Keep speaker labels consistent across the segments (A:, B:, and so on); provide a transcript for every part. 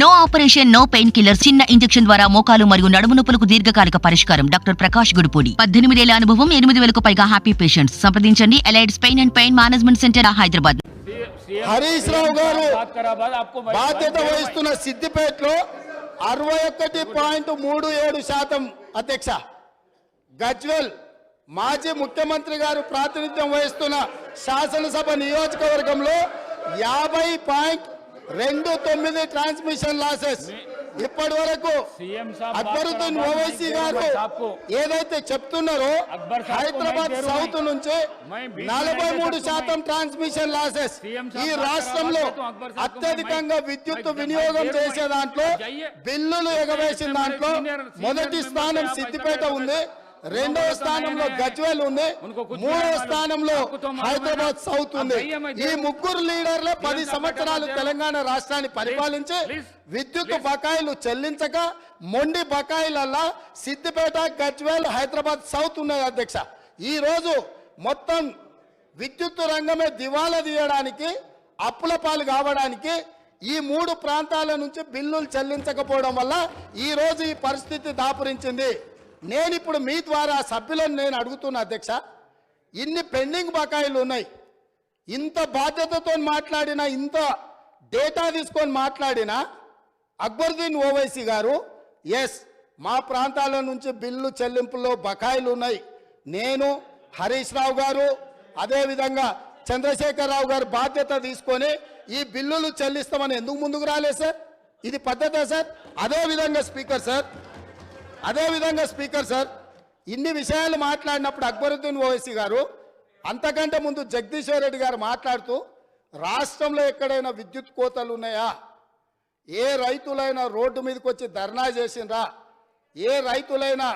A: No operation, no pain killer. చిన్న injection ద్వారా మోకాలు మరియు నడుము నొప్పులకు దీర్ఘకాలిక పరిష్కారం. డాక్టర్ ప్రకాష్ గుడిపూడి. 18 ఏళ్ల అనుభవం, 8,000కు పైగా హ్యాపీ పేషెంట్స్. సంప్రదించండి allieds pain and pain management centre, Hyderabad.
B: Harish Rao గారు బాధ్యత వహిస్తున్న సిద్దిపేటలో 61.37% అధ్యక్ష. గజ్వెల్ మాజీ ముఖ్యమంత్రి గారు ప్రాతినిధ్యం వహిస్తున్న శాసనసభ నియోజకవర్గంలో 50.29 ట్రాన్స్మిషన్ లాసెస్. ఇప్పటి వరకు అక్బరుద్దీన్ ఓవైసీ గారు ఏదైతే చెప్తున్నారో హైదరాబాద్ సౌత్ నుంచి 43% ట్రాన్స్మిషన్ లాసెస్. ఈ రాష్ట్రంలో అత్యధికంగా విద్యుత్ వినియోగం చేసే దాంట్లో, బిల్లులు ఎగవేసిన దాంట్లో మొదటి స్థానం సిద్దిపేట ఉంది, రెండవ స్థానంలో గజ్వేల్ ఉంది, మూడవ స్థానంలో హైదరాబాద్ సౌత్ ఉంది. ఈ ముగ్గురు లీడర్లే 10 సంవత్సరాలు తెలంగాణ రాష్ట్రాన్ని పరిపాలించి విద్యుత్ బకాయిలు చెల్లించక మొండి బకాయిలల్లా సిద్దిపేట, గజ్వేల్, హైదరాబాద్ సౌత్ ఉన్నది అధ్యక్ష. ఈ రోజు మొత్తం విద్యుత్ రంగమే దివాలా తీయడానికి, అప్పుల పాలు కావడానికి ఈ 3 ప్రాంతాల నుంచి బిల్లులు చెల్లించకపోవడం వల్ల ఈ రోజు ఈ పరిస్థితి దాపురించింది. నేను ఇప్పుడు మీ ద్వారా సభ్యులను నేను అడుగుతున్నా అధ్యక్ష, ఇన్ని పెండింగ్ బకాయిలు ఉన్నాయి, ఇంత బాధ్యతతో మాట్లాడినా, ఇంత డేటా తీసుకొని మాట్లాడినా అక్బరుద్దీన్ ఓవైసీ గారు ఎస్ మా ప్రాంతాల నుంచి బిల్లు చెల్లింపుల్లో బకాయిలు ఉన్నాయి, నేను హరీష్ రావు గారు అదేవిధంగా చంద్రశేఖరరావు గారు బాధ్యత తీసుకొని ఈ బిల్లులు చెల్లిస్తామని ఎందుకు ముందుకు రాలేదు సార్? ఇది పద్ధతే సార్? అదేవిధంగా స్పీకర్ సార్ ఇన్ని విషయాలు మాట్లాడినప్పుడు అక్బరుద్దీన్ ఓవైసీ గారు అంతకంటే ముందు జగదీశ్వర్ రెడ్డి గారు మాట్లాడుతూ రాష్ట్రంలో ఎక్కడైనా విద్యుత్ కోతలు ఉన్నాయా, ఏ రైతులైనా రోడ్డు మీదకి వచ్చి ధర్నా చేసిండ్రా, ఏ రైతులైనా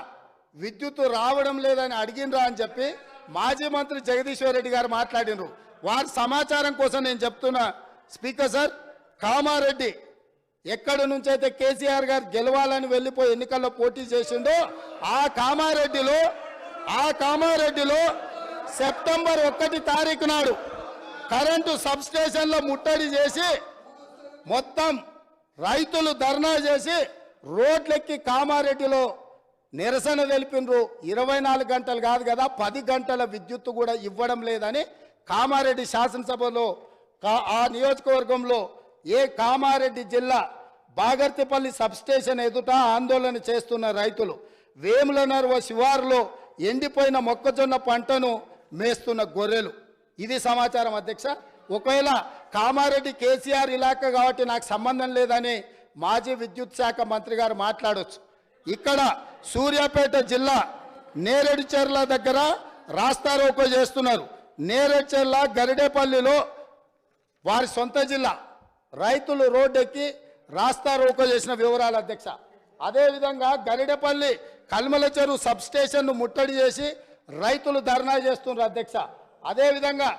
B: విద్యుత్ రావడం లేదని అడిగినరా అని చెప్పి మాజీ మంత్రి జగదీశ్వర్ రెడ్డి గారు మాట్లాడినరు. వారి సమాచారం కోసం నేను చెప్తున్నా స్పీకర్ సార్, కామారెడ్డి ఎక్కడి నుంచి అయితే కేసీఆర్ గారు గెలవాలని వెళ్ళిపోయి ఎన్నికల్లో పోటీ చేసిండో ఆ కామారెడ్డిలో సెప్టెంబర్ 1 తారీఖు నాడు కరెంటు సబ్ స్టేషన్లో ముట్టడి చేసి మొత్తం రైతులు ధర్నా చేసి రోడ్లెక్కి కామారెడ్డిలో నిరసన తెలిపినరు. 24 గంటలు కాదు కదా, 10 గంటల విద్యుత్తు కూడా ఇవ్వడం లేదని కామారెడ్డి శాసనసభలో ఆ నియోజకవర్గంలో కామారెడ్డి జిల్లా బాగర్తిపల్లి సబ్స్టేషన్ ఎదుట ఆందోళన చేస్తున్న రైతులు, వేములనర్వ శివారులో ఎండిపోయిన మొక్కజొన్న పంటను మేస్తున్న గొర్రెలు. ఇది సమాచారం అధ్యక్ష. ఒకవేళ కామారెడ్డి కేసీఆర్ ఇలాకా కాబట్టి నాకు సంబంధం లేదని మాజీ విద్యుత్ శాఖ మంత్రి గారు మాట్లాడవచ్చు. ఇక్కడ సూర్యాపేట జిల్లా నేరేడుచెర్ల దగ్గర రాస్తారోకో చేస్తున్నారు. నేరేడుచెర్ల గరిడేపల్లిలో వారి సొంత జిల్లా రైతులు రోడ్డెక్కి రాస్తారోకో చేసిన వివరాలు అధ్యక్ష. అదేవిధంగా గరిడేపల్లి కల్మల చెరువు సబ్ స్టేషన్ను ముట్టడి చేసి రైతులు ధర్నా చేస్తున్నారు అధ్యక్ష. అదేవిధంగా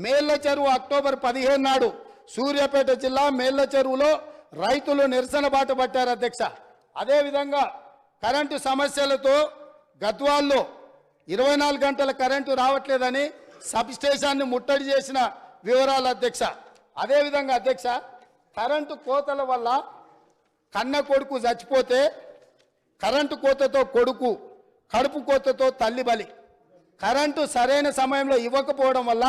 B: మేళ్ల చెరువు అక్టోబర్ 15 నాడు సూర్యాపేట జిల్లా మేళ్ల చెరువులో రైతులు నిరసన బాట పట్టారు అధ్యక్ష. అదేవిధంగా కరెంటు సమస్యలతో గద్వాల్లో 24 గంటల కరెంటు రావట్లేదని సబ్ స్టేషన్ని ముట్టడి చేసిన వివరాలు అధ్యక్ష. అదేవిధంగా అధ్యక్ష, కరెంటు కోతల వల్ల కన్న కొడుకు చచ్చిపోతే కరెంటు కోతతో కొడుకు, కడుపు కోతతో తల్లి బలి. కరెంటు సరైన సమయంలో ఇవ్వకపోవడం వల్ల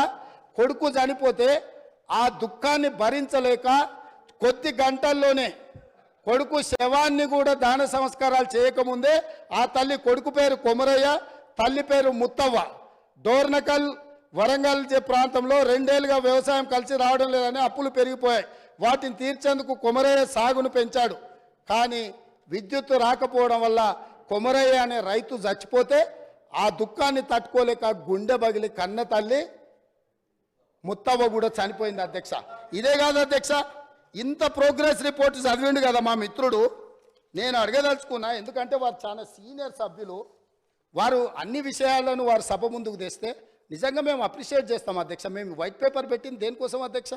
B: కొడుకు చనిపోతే ఆ దుఃఖాన్ని భరించలేక కొద్ది గంటల్లోనే కొడుకు శవాన్ని కూడా దాన సంస్కారాలు చేయకముందే ఆ తల్లి, కొడుకు పేరు కొమరయ్య, తల్లి పేరు ముత్తవ్వ, డోర్నకల్ వరంగల్ ప్రాంతంలో 2 ఏళ్లుగా వ్యవసాయం కలిసి రావడం లేదని అప్పులు పెరిగిపోయాయి. వాటిని తీర్చేందుకు కొమరయ్య సాగును పెంచాడు. కానీ విద్యుత్ రాకపోవడం వల్ల కొమరయ్య అనే రైతు చచ్చిపోతే ఆ దుఃఖాన్ని తట్టుకోలేక గుండె బగిలి కన్న తల్లి ముత్తవ్వ కూడా చనిపోయింది అధ్యక్ష. ఇదే కాదు అధ్యక్ష, ఇంత ప్రోగ్రెస్ రిపోర్ట్ చదివిండు కదా మా మిత్రుడు. నేను అడగదలుచుకున్నా, ఎందుకంటే వారు చాలా సీనియర్ సభ్యులు, వారు అన్ని విషయాలను వారు సభ ముందుకు తెస్తే నిజంగా మేము అప్రిషియేట్ చేస్తాం అధ్యక్ష. మేము వైట్ పేపర్ పెట్టింది దేనికోసం అధ్యక్ష?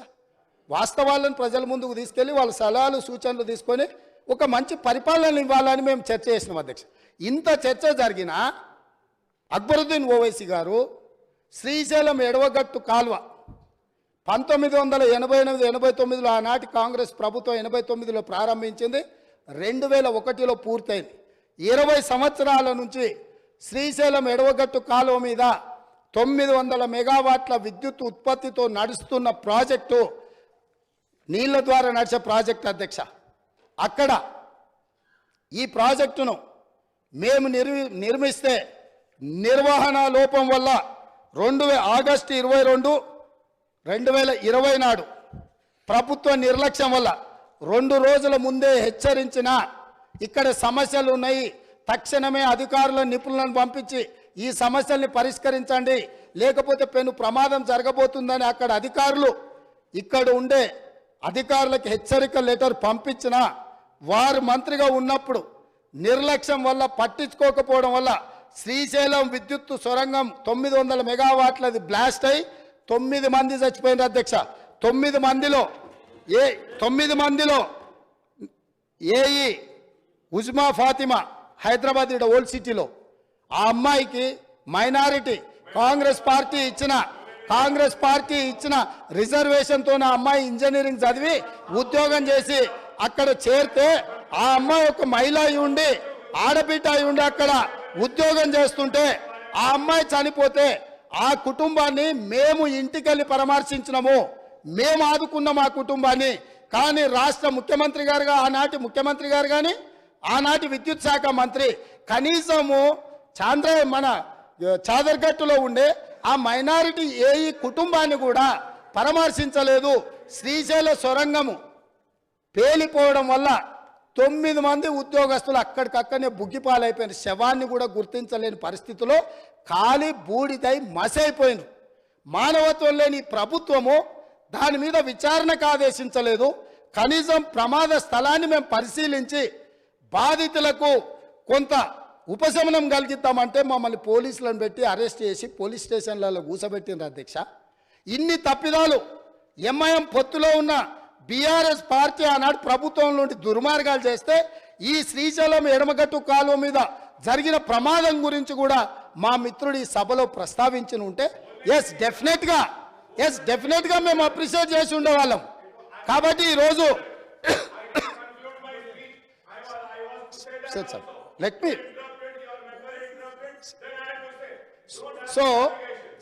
B: వాస్తవాలను ప్రజల ముందుకు తీసుకెళ్ళి వాళ్ళ సలహాలు సూచనలు తీసుకొని ఒక మంచి పరిపాలన ఇవ్వాలని మేము చర్చ చేసినాం అధ్యక్ష. ఇంత చర్చ జరిగినా అక్బరుద్దీన్ ఓవైసీ గారు శ్రీశైలం ఎడవగట్టు కాల్వ 1988-89లో ఆనాటి కాంగ్రెస్ ప్రభుత్వం 89లో ప్రారంభించింది, 2001లో పూర్తయింది. 20 సంవత్సరాల నుంచి శ్రీశైలం ఎడవగట్టు కాలువ మీద 900 మెగావాట్ల విద్యుత్ ఉత్పత్తితో నడుస్తున్న ప్రాజెక్టు నీళ్ల ద్వారా నడిచే ప్రాజెక్టు అధ్యక్ష. అక్కడ ఈ ప్రాజెక్టును మేము నిర్మిస్తే నిర్వహణ లోపం వల్ల ఆగస్టు 22, 2020 నాడు ప్రభుత్వ నిర్లక్ష్యం వల్ల 2 రోజుల ముందే హెచ్చరించిన ఇక్కడ సమస్యలు ఉన్నాయి, తక్షణమే అధికారుల నిపుణులను పంపించి ఈ సమస్యల్ని పరిష్కరించండి, లేకపోతే పెను ప్రమాదం జరగబోతుందని అక్కడ అధికారులు ఇక్కడ ఉండే అధికారులకు హెచ్చరిక లెటర్ పంపించిన వారు మంత్రిగా ఉన్నప్పుడు నిర్లక్ష్యం వల్ల పట్టించుకోకపోవడం వల్ల శ్రీశైలం విద్యుత్ సొరంగం 900 మెగావాట్లది బ్లాస్ట్ అయి 9 మంది చచ్చిపోయినారు అధ్యక్ష. 9 మందిలో ఏఈ ఉజ్మా ఫాతిమా హైదరాబాద్ ఓల్డ్ సిటీలో ఆ అమ్మాయికి మైనారిటీ కాంగ్రెస్ పార్టీ ఇచ్చిన రిజర్వేషన్తో ఆ అమ్మాయి ఇంజనీరింగ్ చదివి ఉద్యోగం చేసి అక్కడ చేరితే ఆ అమ్మాయి ఒక మహిళ అయి ఉండి ఆడబిడ్డ అయి ఉండి అక్కడ ఉద్యోగం చేస్తుంటే ఆ అమ్మాయి చనిపోతే ఆ కుటుంబాన్ని మేము ఇంటికెళ్ళి పరామర్శించినాము, మేము ఆదుకున్నాం ఆ కుటుంబాన్ని. కానీ రాష్ట్ర ముఖ్యమంత్రి గారుగా ఆనాటి ముఖ్యమంత్రి గారు కానీ ఆనాటి విద్యుత్ శాఖ మంత్రి కనీసము మన చాదర్గట్టులో ఉండే ఆ మైనారిటీ ఏఈ కుటుంబాన్ని కూడా పరామర్శించలేదు. శ్రీశైల సొరంగము పేలిపోవడం వల్ల 9 మంది ఉద్యోగస్తులు అక్కడికక్కడనే బుగ్గిపాలైపోయిన శవాన్ని కూడా గుర్తించలేని పరిస్థితిలో ఖాళీ బూడిదై మసైపోయినారు. మానవత్వం లేని ప్రభుత్వము దాని మీద విచారణకు ఆదేశించలేదు. కనీసం ప్రమాద స్థలాన్ని మేము పరిశీలించి బాధితులకు కొంత ఉపశమనం కలిగిద్దామంటే మమ్మల్ని పోలీసులను పెట్టి అరెస్ట్ చేసి పోలీస్ స్టేషన్లలో కూసబెట్టినారు అధ్యక్ష. ఇన్ని తప్పిదాలు ఎంఐఎం పొత్తులో ఉన్న బీఆర్ఎస్ పార్టీ ఆనాడు ప్రభుత్వం నుండి దుర్మార్గాలు చేస్తే ఈ శ్రీశైలం ఎడమగట్టు కాలువ మీద జరిగిన ప్రమాదం గురించి కూడా మా మిత్రుడు ఈ సభలో ప్రస్తావించి ఉంటే ఎస్ డెఫినెట్గా మేము అప్రిషియేట్ చేసి ఉండేవాళ్ళం. కాబట్టి ఈరోజు let me so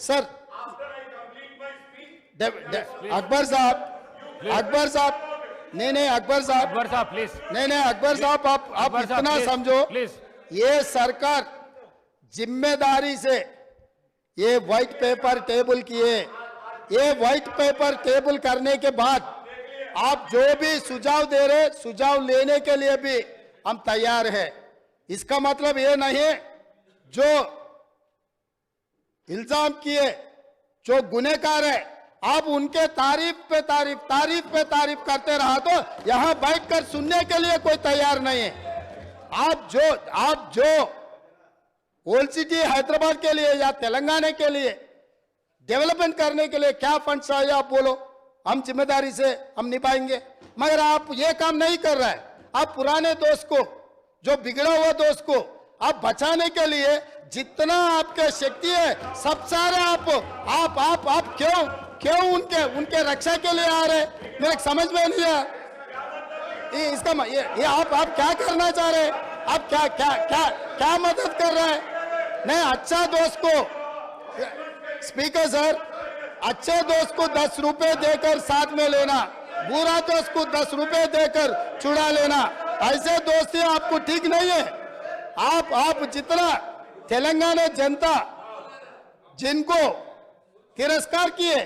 B: sir Akbar साहब नहीं अकबर साहब
C: प्लीज
B: नहीं अकबर साहब आप इतना समझो, ये सरकार जिम्मेदारी से ये व्हाइट पेपर टेबल किए, ये व्हाइट पेपर टेबल करने के बाद आप जो भी सुझाव दे रहे सुझाव लेने के लिए भी हम तैयार हैं. इसका मतलब ये नहीं जो इल्जाम किए जो गुनहगार है आप उनके तारीफ पे तारीफ करते रहा तो यहां बैठकर सुनने के लिए कोई तैयार नहीं है. आप जो ओल्ड सिटी हैदराबाद के लिए या तेलंगाना के लिए डेवलपमेंट करने के लिए क्या फंड चाहिए आप बोलो, हम जिम्मेदारी से हम निभाएंगे. मगर आप ये काम नहीं कर रहे हैं. आप पुराने दोस्त को, जो बिगड़ा हुआ दोस्त को आप बचाने के लिए जितना आपके शक्ति है सब सारे आप क्यों उनके रक्षा के लिए आ रहे, मेरे समझ में नहीं है. इसका ये आप क्या करना चाह रहे हैं, आप क्या मदद कर रहे हैं. नहीं, अच्छा दोस्त को स्पीकर सर, अच्छे दोस्त को 10 रुपए देकर साथ में लेना, बुरा दोस्त को 10 रुपए देकर छुड़ा लेना, ऐसे दोस्ती आपको ठीक नहीं है. आप जितना तेलंगाना जनता जिनको तिरस्कार किए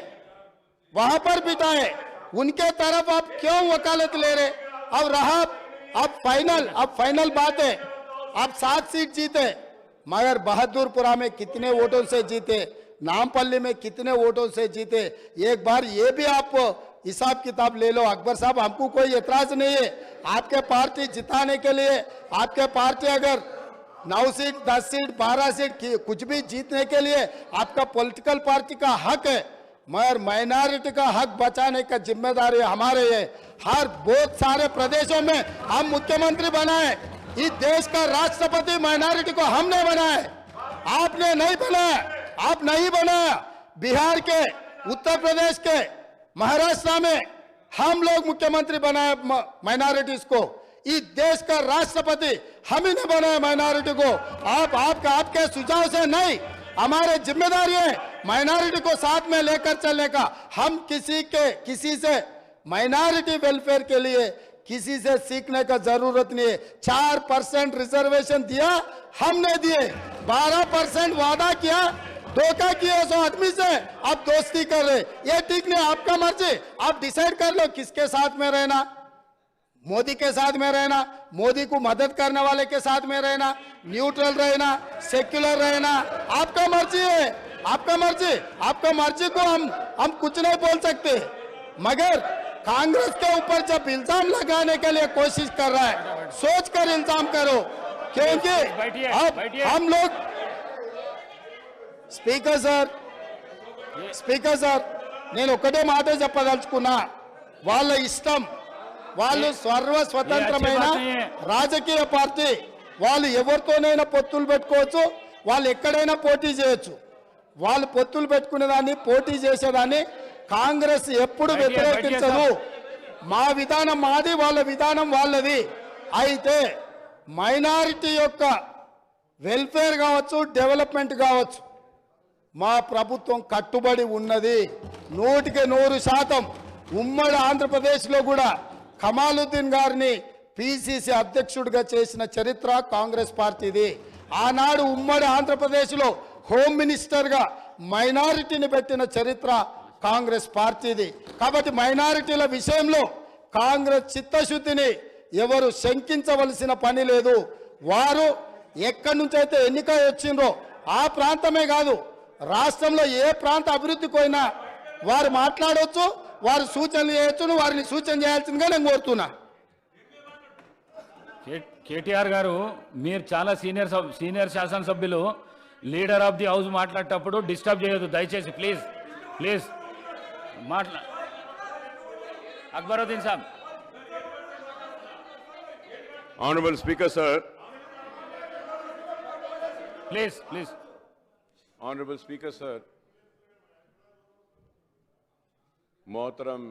B: वहां पर बिठाए, उनके तरफ आप क्यों वकालत ले रहे. अब रहा अब फाइनल बात है, आप 7 सीट जीते, मगर बहादुरपुरा में कितने वोटों से जीते, नामपल्ली में कितने वोटों से जीते, एक बार ये भी आप हिसाब किताब ले लो. अकबर साहब, हमको कोई एतराज नहीं है. आपके पार्टी जिताने के लिए आपके पार्टी अगर 9 सीट 10 सीट 12 सीट कुछ भी जीतने के लिए आपका पॉलिटिकल पार्टी का हक है, मगर माइनॉरिटी का हक बचाने का जिम्मेदारी हमारे है. हर बहुत सारे प्रदेशों में हम मुख्यमंत्री बनाए, इस देश का राष्ट्रपति माइनॉरिटी को हमने बनाया, आपने नहीं बनाया. आप नहीं बनाया. बिहार के, उत्तर प्रदेश के, महाराष्ट्र में हम लोग मुख्यमंत्री बनाए माइनॉरिटीज को, इस देश का राष्ट्रपति हम ही ने बनाया माइनॉरिटी को। आपके सुझाव से नहीं, हमारे जिम्मेदारी है माइनॉरिटी को साथ में लेकर चलने का। हम किसी से माइनॉरिटी वेलफेयर के लिए किसी से सीखने का जरूरत नहीं है। 4% रिजर्वेशन दिया हमने दिए, 12% वादा किया, धोखा किया 100 आदमी से, आप दोस्ती कर रहे, ये ठीक नहीं। आपका मर्जी, आप डिसाइड कर लो किसके साथ में रहना, मोदी के साथ में रहना, मोदी को मदद करने वाले के साथ में रहना, न्यूट्रल रहना, सेक्युलर रहना, आपका मर्जी है, आपका मर्जी को हम कुछ नहीं बोल सकते। मगर कांग्रेस के ऊपर जब इल्जाम लगाने के लिए कोशिश कर रहा है, सोच कर इल्जाम करो, क्योंकि अब हम लोग స్పీకర్ సార్ నేను ఒకటే మాట చెప్పదలుచుకున్నా, వాళ్ళ ఇష్టం, వాళ్ళు స్వతంత్రమైన రాజకీయ పార్టీ, వాళ్ళు ఎవరితోనైనా పొత్తులు పెట్టుకోవచ్చు, వాళ్ళు ఎక్కడైనా పోటీ చేయొచ్చు. వాళ్ళు పొత్తులు పెట్టుకునేదాన్ని, పోటీ చేసేదాన్ని కాంగ్రెస్ ఎప్పుడు వ్యతిరేకించదు. మా విధానం మాది, వాళ్ళ విధానం వాళ్ళది. అయితే మైనారిటీ యొక్క వెల్ఫేర్ కావచ్చు, డెవలప్మెంట్ కావచ్చు, మా ప్రభుత్వం కట్టుబడి ఉన్నది 100%. ఉమ్మడి ఆంధ్రప్రదేశ్లో కూడా కమాలుద్దీన్ గారిని పిసిసి అధ్యక్షుడిగా చేసిన చరిత్ర కాంగ్రెస్ పార్టీది. ఆనాడు ఉమ్మడి ఆంధ్రప్రదేశ్లో హోమ్ మినిస్టర్గా మైనారిటీని పెట్టిన చరిత్ర కాంగ్రెస్ పార్టీది. కాబట్టి మైనారిటీల విషయంలో కాంగ్రెస్ చిత్తశుద్ధిని ఎవరు శంకించవలసిన పని లేదు. వారు ఎక్కడి నుంచి అయితే ఎన్నిక వచ్చిందో ఆ ప్రాంతమే కాదు, రాష్ట్రంలో ఏ ప్రాంత అభివృద్ధికి పోయినా వారు మాట్లాడవచ్చు, వారు సూచనలు చేయొచ్చు, వారిని సూచన చేయాల్సిందిగా నేను కోరుతున్నా.
C: కేటీఆర్ గారు, మీరు చాలా సీనియర్ శాసనసభ్యులు, లీడర్ ఆఫ్ ది హౌస్ మాట్లాడేటప్పుడు డిస్టర్బ్ చేయొద్దు దయచేసి, please Akbaruddin Saab.
D: Honorable Speaker, sir.
C: Please.
D: Honorable Speaker, sir. मोहतरम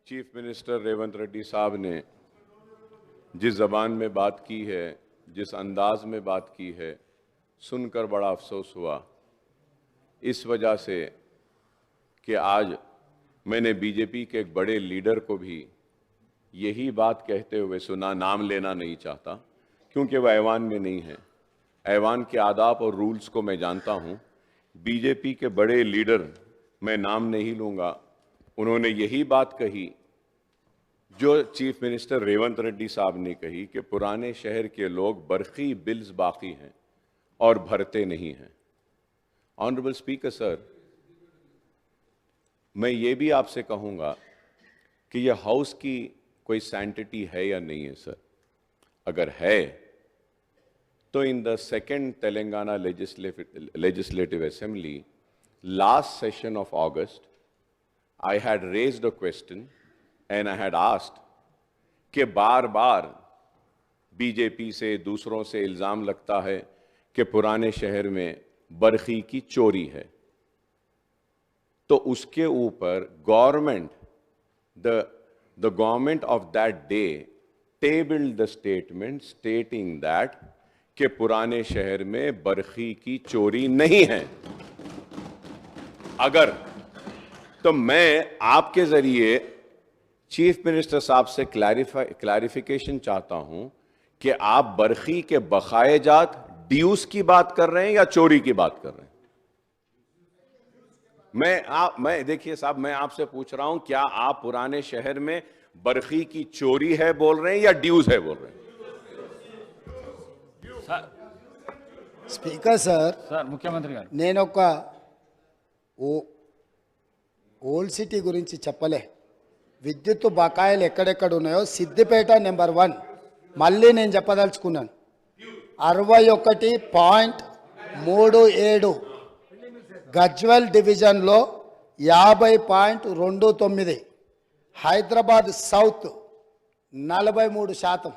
D: चीफ मिनिस्टर रेवंत रेड्डी साहब ने जिस जबान में बात की है, जिस अंदाज में बात की है, सुनकर बड़ा अफसोस हुआ, इस वजह से कि आज मैंने बीजेपी के एक बड़े लीडर को भी यही बात कहते हुए सुना, नाम लेना नहीं चाहता क्योंकि वह ऐवान में नहीं है। ऐवान के आदाब और रूल्स को मैं जानता हूं। बीजेपी के बड़े लीडर, मैं नाम नहीं लूंगा, उन्होंने यही बात कही जो चीफ मिनिस्टर रेवंत रेड्डी साहब ने कही कि पुराने शहर के लोग बरखी बिल्स बाकी हैं और भरते नहीं हैं। ऑनरेबल स्पीकर सर, मैं ये भी आपसे कहूंगा कि यह हाउस की कोई सैंटिटी है या नहीं है सर। अगर है तो in the second Telangana legislative assembly, last session of August, I had raised a question and I had asked कि बार बार बीजेपी से, दूसरों से इल्ज़ाम लगता है कि पुराने शहर में बरखी की चोरी है, तो उसके ऊपर the government of that day tabled the statement stating that कि पुराने शहर में बरखी की चोरी नहीं है। अगर तो मैं आपके जरिए चीफ मिनिस्टर साहब से क्लैरिफिकेशन चाहता हूं कि आप बरखी के बकाए जात ड्यूस की बात कर रहे हैं या चोरी की बात कर रहे हैं। मैं देखिए साहब, मैं आपसे पूछ रहा हूं, क्या आप पुराने शहर में बरखी की चोरी है बोल रहे हैं या ड्यूस है बोल रहे हैं?
B: స్పీకర్ సార్,
C: ముఖ్యమంత్రి గారు,
B: నేను ఒక ఓల్డ్ సిటీ గురించి చెప్పలే. విద్యుత్ బకాయిలు ఎక్కడెక్కడ ఉన్నాయో సిద్దిపేట నెంబర్ 1 మళ్ళీ నేను చెప్పదలుచుకున్నాను. 61.37 గజ్వెల్ డివిజన్లో 50.29, హైదరాబాద్ సౌత్ 43%.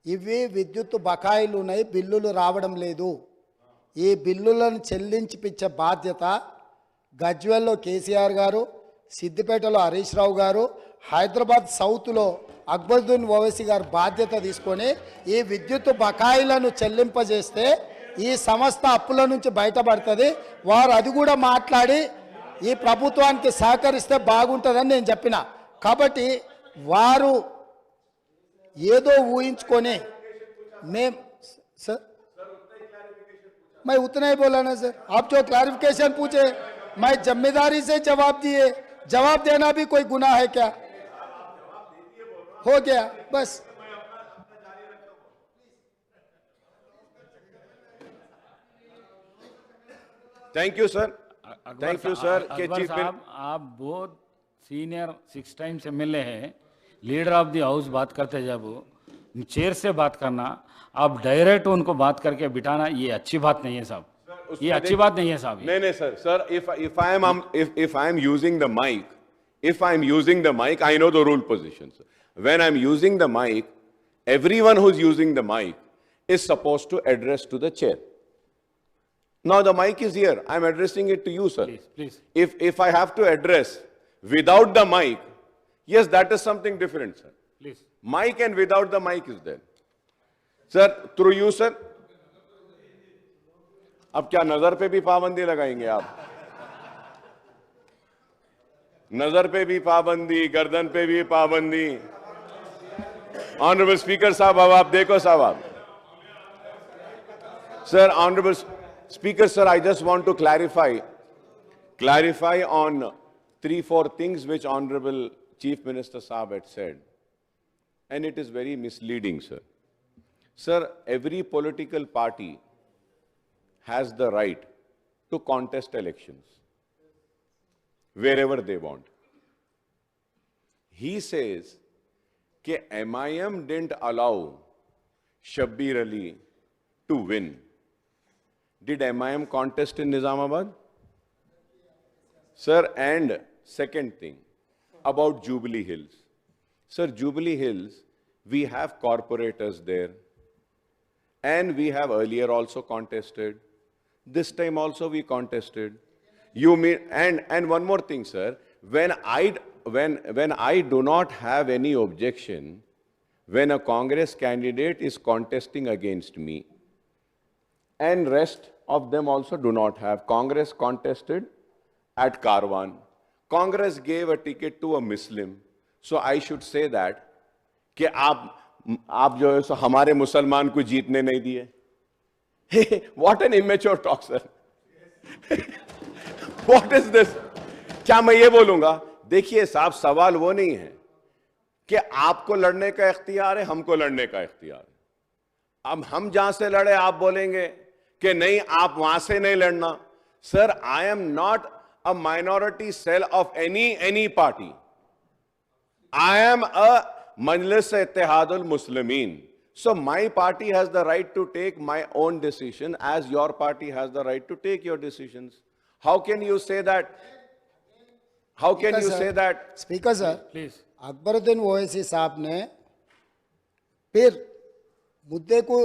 B: ఇవి విద్యుత్ బకాయిలు ఉన్నాయి, బిల్లులు రావడం లేదు. ఈ బిల్లులను చెల్లించిపించే బాధ్యత గజ్వెల్లో కేసీఆర్ గారు, సిద్దిపేటలో హరీష్ రావు గారు, హైదరాబాద్ సౌత్లో అక్బరుద్దీన్ ఓవైసీ గారు బాధ్యత తీసుకొని ఈ విద్యుత్ బకాయిలను చెల్లింపజేస్తే ఈ సంస్థ అప్పుల నుంచి బయటపడుతుంది. వారు అది కూడా మాట్లాడి ఈ ప్రభుత్వానికి సహకరిస్తే బాగుంటుందని నేను చెప్పిన. కాబట్టి వారు ఏదో ఊహించుకొని सर मैं उतना ही बोला ना सर, आप जो क्लैरिफिकेशन पूछे मैं जिम्मेदारी से जवाब दिए. जवाब देना भी कोई गुनाह है क्या? हो गया बस.
D: Thank you sir. Thank you sir.
C: Akbar साहब, आप बहुत सीनियर 6 टाइम्स एमएलए हैं, लीडर ऑफ द हाउस बात करते जब चेयर से बात करना, आप डायरेक्ट उनको बात करके बिठाना, ये अच्छी बात नहीं है साहब. ये अच्छी बात नहीं है साहब.
D: नहीं sir. Sir, if I am using the mic, I know the rule positions. When I am using the mic, everyone who is using the mic is supposed to address to the chair. Now the mic is here. I am addressing it to you, sir.
C: Please.
D: If I have to address without the mic, yes, that is something different, sir.
C: Please.
D: Mic and without the mic is there. Sir, through you, sir. अब क्या नजर पे भी पाबंदी लगाएंगे आप? नजर पे भी पाबंदी, गर्दन पे भी पाबंदी. ऑनरेबल स्पीकर साहब, अब आप देखो साहब आप. Sir, Honorable Speaker, sir, I just want to clarify on 3-4 things which Honorable Chief Minister Saab had said. And it is very misleading, sir. Sir, every political party has the right to contest elections wherever they want. He says that MIM didn't allow Shabbir Ali to win. Did MIM contest in Nizamabad? Sir, and second thing about Jubilee Hills. Sir, Jubilee Hills, we have corporators there, and we have earlier also contested. This time also we contested. You mean, and one more thing, sir, when I do not have any objection when a Congress candidate is contesting against me, and rest of them also do not have. Congress contested at Karwan. Congress gave a ticket to a Muslim. So I should say that कि आप जो है सो हमारे मुसलमान को जीतने नहीं दिए. What an immature talk, sir. What is this? क्या मैं ये बोलूंगा? देखिए साहब, सवाल वो नहीं है कि आपको लड़ने का इख्तियार है, हमको लड़ने का इख्तियार है. अब हम जहां से लड़े आप बोलेंगे कि नहीं, आप वहां से नहीं लड़ना. Sir, I am not a minority cell of any party. I am a Majlis Ittihadul Muslimin. So my party has the right to take my own decision as your party has the right to take your decisions. How can you say that? How can you say that?
B: Speaker sir,
C: Please.
B: Akbaruddin Owaisi साहब ने फिर मुद्दे को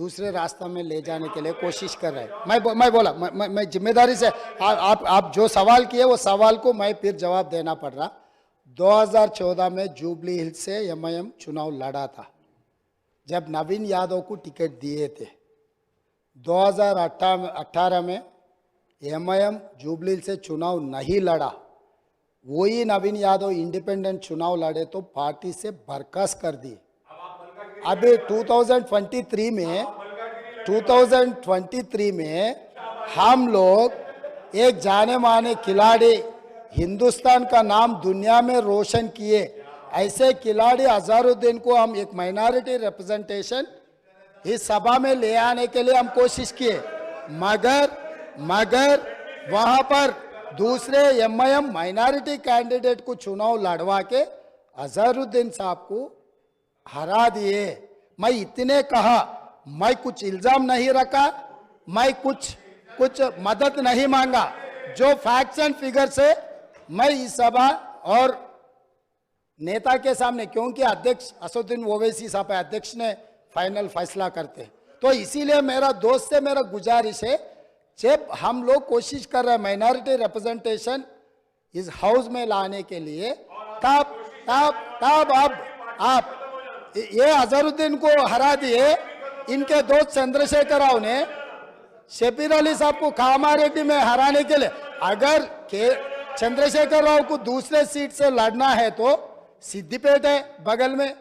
B: दूसरे रास्ता में ले जाने के लिए कोशिश कर रहे हैं. मैं बोला मैं जिम्मेदारी से आप जो सवाल किए वो सवाल को मैं फिर जवाब देना पड़ रहा. 2014 में जुबली हिल्स से एमआईएम चुनाव लड़ा था जब नवीन यादव को टिकट दिए थे. 2018 में एमआईएम जुबली हिल्स से चुनाव नहीं लड़ा. वही नवीन यादव इंडिपेंडेंट चुनाव लड़े तो पार्टी से बर्खास्त कर दी. अभी 2023 में हम लोग एक जाने माने खिलाड़ी, हिंदुस्तान का नाम दुनिया में रोशन किए ऐसे खिलाड़ी अजहरुद्दीन को हम एक माइनॉरिटी रिप्रेजेंटेशन इस सभा में ले आने के लिए हम कोशिश किए. मगर वहां पर दूसरे एमआईएम माइनॉरिटी कैंडिडेट को चुनाव लड़वा के अजहरुद्दीन साहब को हरा दिए. मैं इतने कहा, मैं कुछ इल्जाम नहीं रखा, मैं कुछ मदद नहीं मांगा. जो फैक्ट्स एंड फिगर से मैं इस सभा और नेता के सामने, क्योंकि अध्यक्ष असदुद्दीन ओवैसी साहब अध्यक्ष ने फाइनल फैसला करते, तो इसीलिए मेरा दोस्त से मेरा गुजारिश है, जब हम लोग कोशिश कर रहे हैं माइनॉरिटी रिप्रेजेंटेशन इस हाउस में लाने के लिए तब अब आप ये अजहरुद्दीन को हरा दिए। इनके दोस्त चंद्रशेखर राव ने शबीर अली साहब को कामारेड्डी में हराने के लिए, अगर चंद्रशेखर राव को दूसरे सीट से लड़ना है तो सिद्दीपेट है बगल में,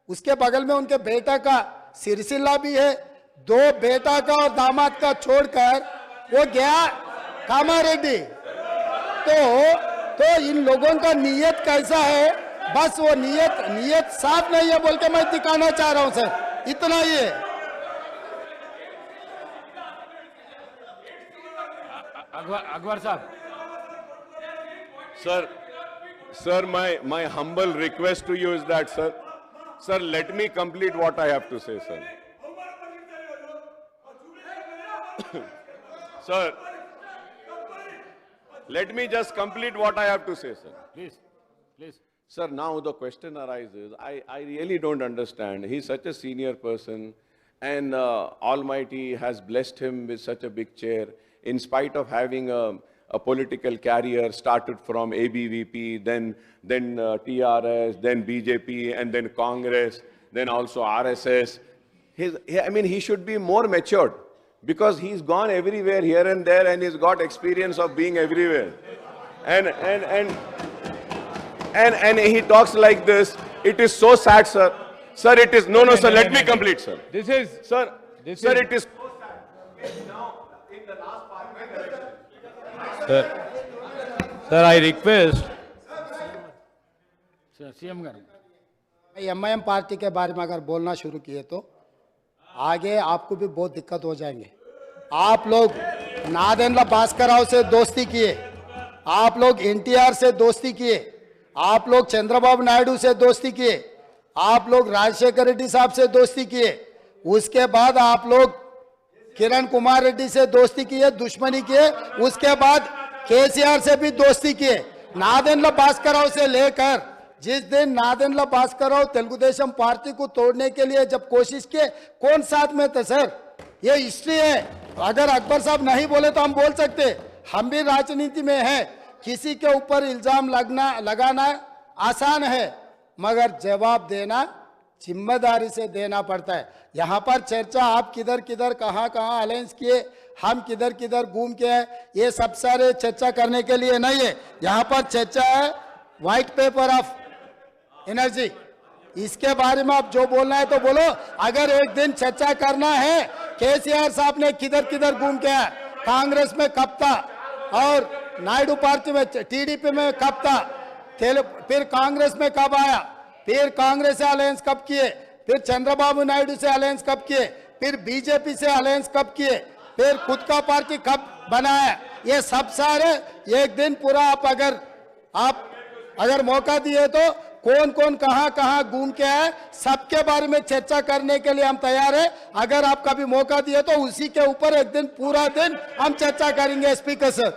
B: उसके बगल में उनके बेटा का सिरसिल्ला भी है। दो बेटा का और दामाद का छोड़कर वो गया कामारेड्डी। तो इन लोगों का नीयत कैसा है, बस वो नीयत साफ नहीं है बोल के मैं दिखाना चाह रहा हूं सर, इतना ही है।
C: अकबर साहब,
D: Sir, my humble request to you is that, sir, let me complete what I have to say, sir. Sir, let me just complete what I have to say, sir.
C: please.
D: Sir, now the question arises, I really don't understand. He's such a senior person, and Almighty has blessed him with such a big chair, in spite of having a political career, started from ABVP, then TRS, then BJP, and then Congress, then also RSS. He should be more matured, because he's gone everywhere, here and there, and he's got experience of being everywhere. And he talks like this. It is so sad, sir. Sir, it is no, sir. Let me complete, sir. Sir, it is.
E: Sir, I request.
C: CM गाరు
B: MIM party के बारे में अगर बोलना शुरू किए तो आगे आपको भी बहुत दिक्कत हो जाएंगे। आप लोग नादेंद्र भास्कर राव से दोस्ती किए, आप लोग एनटीआर से दोस्ती किए, आप लोग चंद्रबाबू नायडू से दोस्ती किए, आप लोग राजशेखर रेड्डी साहब से दोस्ती किए, उसके बाद आप लोग किरण कुमार रेड्डी से दोस्ती किए, दुश्मनी किए, उसके बाद केसीआर से भी दोस्ती किए। नादेंद्र भास्कर राव से लेकर जिस दिन नादेंद्र भास्कर राव तेलुगुदेशम पार्टी को तोड़ने के लिए जब कोशिश किए, कौन साथ में थे सर? ये हिस्ट्री है। अगर अकबर साहब नहीं बोले तो हम बोल सकते, हम भी राजनीति में हैं। किसी के ऊपर इल्जाम लगाना आसान है, मगर जवाब देना जिम्मेदारी से देना पड़ता है। यहाँ पर चर्चा आप किधर किधर कहाँ अलायंस किए, हम किधर किधर घूम के हैं, ये सब सारे चर्चा करने के लिए नहीं है। यहाँ पर चर्चा है व्हाइट पेपर ऑफ एनर्जी, इसके बारे में आप जो बोलना है तो बोलो। अगर एक दिन चर्चा करना है केसीआर साहब ने किधर किधर घूम के आया, कांग्रेस में कब था और नायडू पार्टी में टीडीपी में कब था, फिर कांग्रेस में कब आया, फिर कांग्रेस से अलायंस कब किए, फिर चंद्रबाबू नायडू से अलायंस कब किए, फिर बीजेपी से अलायंस कब किए, फिर खुद का पार्टी कब बनाया, ये सब सारे एक दिन पूरा आप अगर मौका दिए तो कौन कौन कहाँ घूम के आए, सबके बारे में चर्चा करने के लिए हम तैयार है। अगर आप कभी मौका दिए तो उसी के ऊपर एक दिन पूरा दिन हम चर्चा करेंगे। Speaker sir.